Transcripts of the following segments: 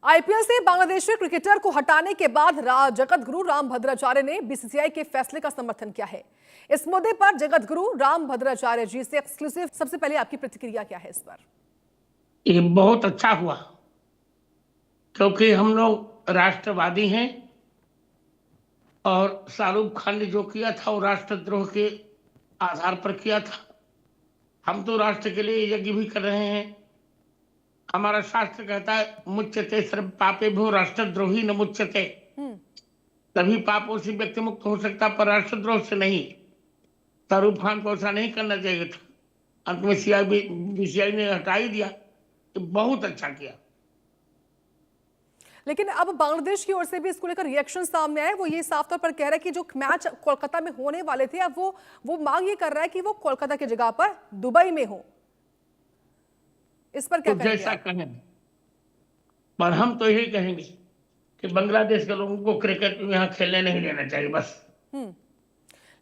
IPL से Bangladeshi cricketer को हटाने के बाद जगत गुरु राम भद्राचार्य ने बीसीसीआई के फैसले का समर्थन किया है। इस मुद्दे पर जगत गुरु राम भद्राचार्य जी से एक्सक्लूसिव, सबसे पहले आपकी प्रतिक्रिया क्या है इस पर? ये बहुत अच्छा हुआ क्योंकि हम लोग राष्ट्रवादी हैं और शाहरुख खान ने जो किया था वो राष्ट्रद्रोह के आधार पर किया था। हम तो राष्ट्र के लिए यज्ञ भी कर रहे हैं। हमारा शास्त्र कहता है मुच्यते सर्व पापे भो राष्ट्रद्रोही न मुच्यते। तभी पापों से व्यक्ति मुक्त हो सकता, पर राष्ट्रद्रोह से नहीं। शाहरुख खान को ऐसा नहीं करना चाहिए था। अंत में बीसीसीआई ने हटा ही दिया, तो बहुत अच्छा किया। लेकिन अब बांग्लादेश की ओर से भी इसको लेकर रिएक्शन सामने आए। वो ये साफ तौर पर कह रहा है कि जो मैच कोलकाता में होने वाले थे, अब वो मांग ये कर रहा है कि वो कोलकाता की जगह पर दुबई में हो। इस पर क्या कहेंगे? जैसा कहें, पर हम तो यही कहेंगे कि बांग्लादेश के लोगों को क्रिकेट यहाँ खेलने नहीं देना चाहिए बस।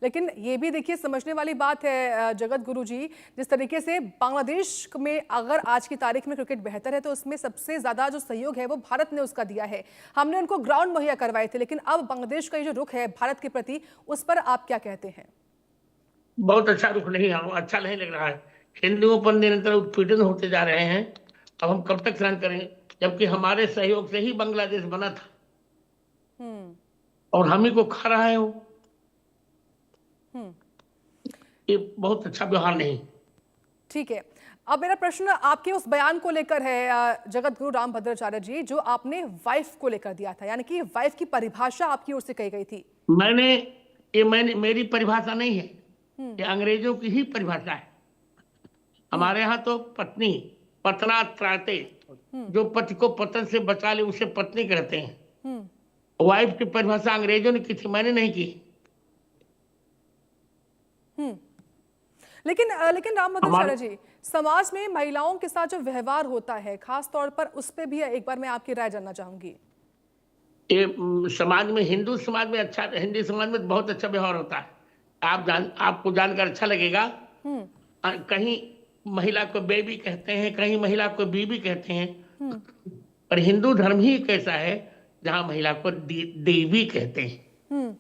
लेकिन ये भी देखिए समझने वाली बात है जगत गुरु जी, जिस तरीके से बांग्लादेश में अगर आज की तारीख में क्रिकेट बेहतर है तो उसमें सबसे ज्यादा जो सहयोग है वो भारत ने उसका दिया है। हमने उनको ग्राउंड मुहैया करवाए थे, लेकिन अब बांग्लादेश का ये जो रुख है भारत के प्रति, उस पर आप क्या कहते हैं? बहुत अच्छा रुख नहीं है, अच्छा नहीं लग रहा है। हिंदुओं पर निरंतर उत्पीड़न होते जा रहे हैं। अब हम कब तक सहन करेंगे, जबकि हमारे सहयोग से ही बांग्लादेश बना था और हम ही को खा रहा है वो। ये बहुत अच्छा व्यवहार नहीं। ठीक है, अब मेरा प्रश्न आपके उस बयान को लेकर है जगत गुरु राम भद्राचार्य जी, जो आपने वाइफ को लेकर दिया था, यानी कि वाइफ की परिभाषा आपकी ओर से कही गई थी। मैंने मेरी परिभाषा नहीं है, ये अंग्रेजों की ही परिभाषा है। हमारे यहाँ तो पत्नी पतना त्राते, जो पति को पतन से बचा ले उसे पत्नी कहते हैं। वाइफ की परिभाषा अंग्रेजों ने की थी, मैंने नहीं की। लेकिन राम भद्राचार्य जी, समाज में महिलाओं के साथ जो व्यवहार होता है खास तौर पर, उस पे भी एक बार मैं आपकी राय जानना चाहूंगी। ये समाज में, हिंदू समाज में हिंदी समाज में बहुत अच्छा व्यवहार होता है। आपको जानकर अच्छा लगेगा। कहीं महिला को बेबी कहते हैं, कहीं महिला को बीबी कहते हैं, पर हिंदू धर्म ही कैसा है जहां महिला को देवी कहते हैं।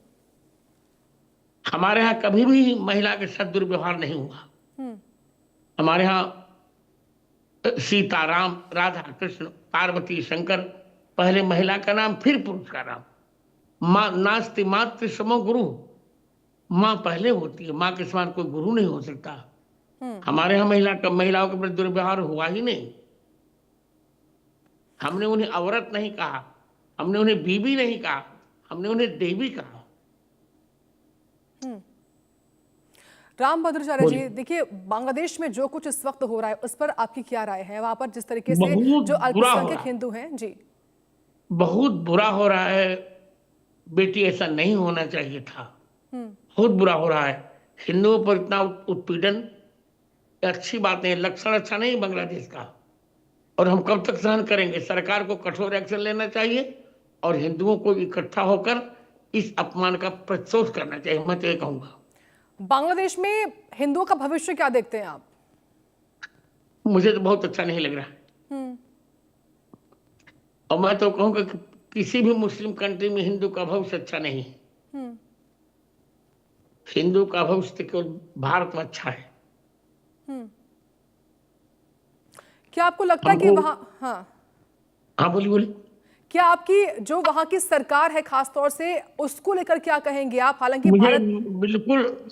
हमारे यहाँ कभी भी महिला के साथ दुर्व्यवहार नहीं हुआ। हमारे यहाँ सीताराम, राधा कृष्ण, पार्वती, शंकर, पहले महिला का नाम फिर पुरुष का नाम। माँ नास्ति मातृ समो गुरु, माँ पहले होती है, माँ के समान कोई गुरु नहीं हो सकता। हमारे यहाँ महिलाओं के प्रति दुर्व्यवहार हुआ ही नहीं। हमने उन्हें औरत नहीं कहा, हमने उन्हें बीबी नहीं कहा, हमने उन्हें देवी कहा। राम भद्राचार्य जी, देखिए बांग्लादेश में जो कुछ इस वक्त हो रहा है उस पर आपकी क्या राय है? वहां पर जिस तरीके से जो अल्पसंख्यक हिंदू हैं जी, बहुत बुरा हो रहा है बेटी, ऐसा नहीं होना चाहिए था। बहुत बुरा हो रहा है। हिंदुओं पर इतना उत्पीड़न अच्छी बात नहीं, लक्षण अच्छा नहीं बांग्लादेश का। और हम कब तक सहन करेंगे? सरकार को कठोर एक्शन लेना चाहिए और हिंदुओं को इकट्ठा होकर इस अपमान का प्रतिशोध करना चाहिए। मैं तो ये कहूंगा। बांग्लादेश में हिंदुओं का भविष्य क्या देखते हैं आप? मुझे तो बहुत अच्छा नहीं लग रहा है। और मैं तो कहूंगा कि किसी भी मुस्लिम कंट्री में हिंदू का भविष्य अच्छा नहीं है। हिंदू का भविष्य केवल भारत में अच्छा है। क्या आपको लगता है कि वहां, हाँ बोलिए। क्या आपकी जो वहां की सरकार है खास तौर से, उसको लेकर क्या कहेंगे आप? हालांकि मुझे बिल्कुल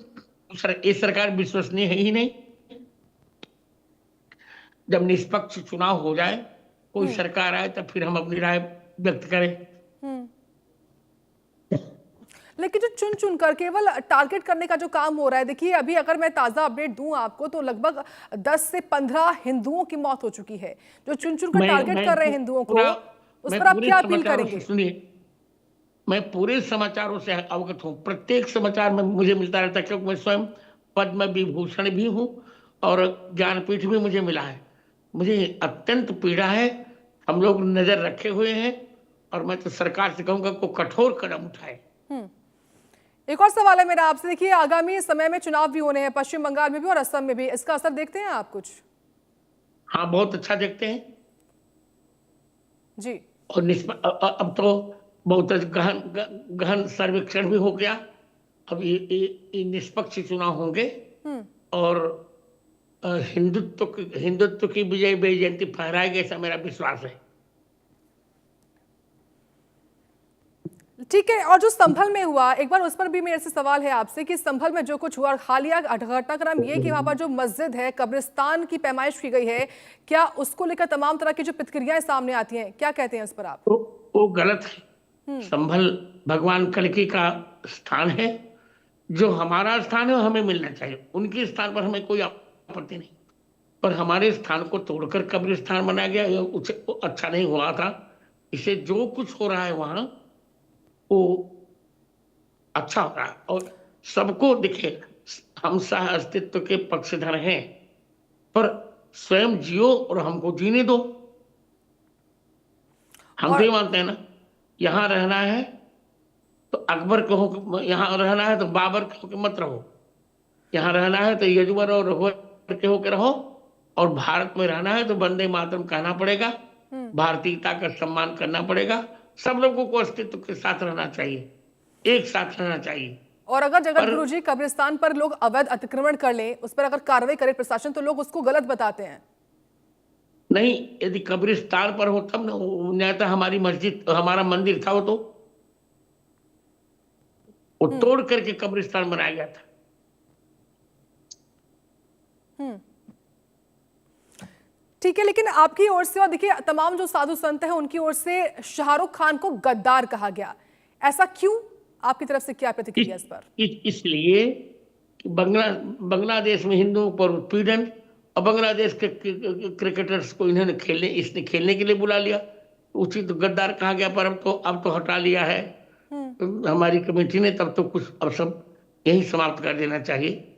ये सरकार विश्वसनीय है ही नहीं। जब निष्पक्ष चुनाव हो जाए, कोई सरकार आए, तब फिर हम अपनी राय व्यक्त करें। लेकिन जो चुन चुन कर केवल टारगेट करने का जो काम हो रहा है, देखिए अभी अगर मैं ताजा अपडेट दूं आपको तो लगभग 10 से 15 हिंदुओं की मौत हो चुकी है। जो चुन चुन कर टारगेट कर रहे हैं हिंदुओं को, उस पर आप क्या अपील करेंगे? सुनिए, मैं पूरे समाचारों से अवगत हूँ। प्रत्येक समाचार में मुझे मिलता रहता है, क्योंकि मैं स्वयं पद्म विभूषण भी हूँ और ज्ञानपीठ भी मुझे मिला है। मुझे अत्यंत पीड़ा है। हम लोग नजर रखे हुए हैं और मैं तो सरकार से कहूंगा को कठोर कदम उठाए। एक और सवाल है मेरा आपसे, देखिए आगामी समय में चुनाव भी होने हैं, पश्चिम बंगाल में भी और असम में भी। इसका असर देखते हैं आप कुछ? हाँ, बहुत अच्छा देखते हैं जी। और अब तो बहुत गहन गहन सर्वेक्षण भी हो गया। अब ये निष्पक्ष चुनाव होंगे हम्म। और हिंदुत्व की विजय जयंती फहराएगी, ऐसा मेरा विश्वास है। ठीक है, और जो संभल में हुआ, एक बार उस पर भी मेरे से सवाल है आपसे कि संभल में जो कुछ हुआ, हालिया घटनाक्रम ये कि वहां पर जो मस्जिद है, कब्रिस्तान की पैमाइश की गई है, क्या उसको लेकर तमाम तरह की जो प्रतिक्रियाएं सामने आती हैं, क्या कहते हैं इस पर आप? वो गलत है। संभल भगवान कल्कि का स्थान है, जो हमारा स्थान है हमें मिलना चाहिए। उनके स्थान पर हमें कोई आपत्ति नहीं, पर हमारे स्थान को तोड़कर कब्रिस्तान बनाया गया, ये अच्छा नहीं हुआ था। इसे जो कुछ हो रहा है वहां वो अच्छा हो रहा है और सबको दिखे हम सह अस्तित्व के पक्षधर हैं, पर स्वयं जियो और हमको जीने दो। हम तो ये मानते हैं ना, यहां रहना है तो अकबर कहो, यहां रहना है तो बाबर कहो कि मत रहो, यहां रहना है तो यजुवर और रघुवर के होकर रहो, और भारत में रहना है तो वंदे मातरम कहना पड़ेगा, भारतीयता का सम्मान करना पड़ेगा। सब लोगों को अस्तित्व के साथ रहना चाहिए, एक साथ रहना चाहिए। और अगर जगत पर गुरु जी कब्रिस्तान पर लोग अवैध अतिक्रमण कर लें, उस पर अगर कार्रवाई करे प्रशासन, तो लोग उसको गलत बताते हैं। नहीं, यदि कब्रिस्तान पर हो तब ना, तो हमारी मस्जिद हमारा मंदिर था, वो तोड़ करके कब्रिस्तान बनाया गया था। ठीक है, लेकिन आपकी ओर से और देखिए तमाम जो साधु संत हैं उनकी ओर से शाहरुख खान को गद्दार कहा गया, ऐसा क्यों? आपकी तरफ से क्या प्रतिक्रिया इस पर? इसलिए कि बांग्लादेश में हिंदुओं पर उत्पीड़न, और बांग्लादेश के क्रिकेटर्स को इसने खेलने के लिए बुला लिया, उचित गद्दार कहा गया। पर अब तो हटा लिया है हमारी कमेटी ने, तब तो कुछ अब सब यही समाप्त कर देना चाहिए।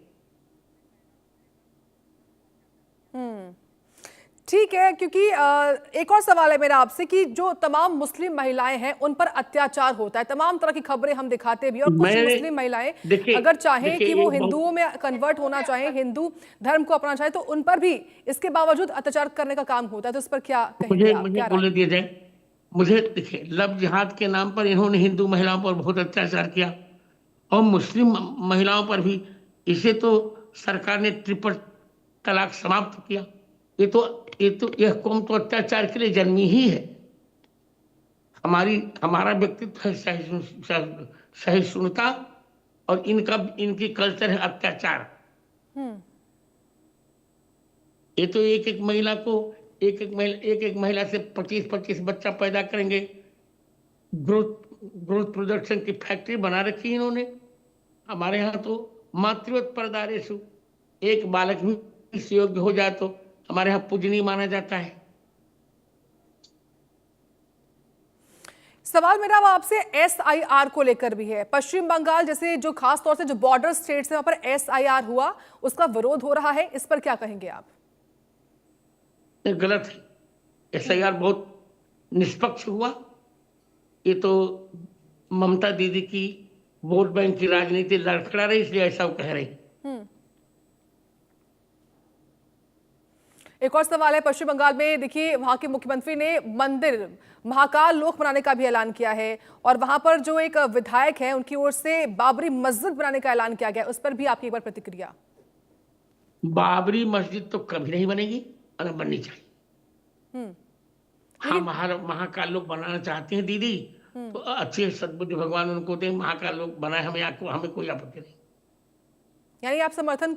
ठीक है, क्योंकि एक और सवाल है मेरा आपसे कि जो तमाम मुस्लिम महिलाएं हैं उन पर अत्याचार होता है, तमाम तरह की खबरें हम दिखाते भी, और कुछ मुस्लिम महिलाएं अगर चाहें कि वो हिंदुओं में कन्वर्ट होना चाहें, हिंदू धर्म को अपनाना चाहें, तो उन पर भी इसके बावजूद अत्याचार करने का काम होता है। तो इस पर क्या कहेंगे आप? मुझे बोलने दिया जाए। मुझे देखिए, लव जिहाद के नाम पर इन्होंने हिंदू महिलाओं पर बहुत अत्याचार किया और मुस्लिम महिलाओं पर भी। इसे तो सरकार ने ट्रिपल तलाक समाप्त किया। यह कौम तो अत्याचार के लिए जन्मी ही है। हमारा व्यक्तित्व है सहिष्णुता, और इनकी कल्चर है अत्याचार। ये तो एक एक महिला से 25-25 बच्चा पैदा करेंगे। ग्रोथ प्रोडक्शन की फैक्ट्री बना रखी है इन्होंने। हमारे यहाँ तो मातृवत परदारेषु, एक बालक भी इस योग्य हो जाए तो हमारे यहाँ पूजनीय माना जाता है। सवाल मेरा आपसे SIR को लेकर भी है। पश्चिम बंगाल जैसे जो खास तौर से जो बॉर्डर स्टेट्स हैं वहां पर SIR हुआ, उसका विरोध हो रहा है, इस पर क्या कहेंगे आप? गलत है। SIR बहुत निष्पक्ष हुआ। ये तो ममता दीदी की वोट बैंक की राजनीति लड़खड़ा रही, इसलिए ऐसा वो कह रही। एक और सवाल है, पश्चिम बंगाल में देखिए वहां के मुख्यमंत्री ने मंदिर महाकाल लोक बनाने का भी ऐलान किया है, और वहां पर जो एक विधायक है उनकी ओर से बाबरी मस्जिद बनाने का ऐलान किया गया, उस पर भी आपकी एक बार प्रतिक्रिया? बाबरी मस्जिद तो कभी नहीं बनेगी और बननी चाहिए। हाँ, महाकाल लोक बनाना चाहती हैं दीदी, तो अच्छे सद्बुद्धि भगवान उनको दे, महाकाल लोक बनाए, हमें कोई आपत्ति नहीं। यानी आप समर्थन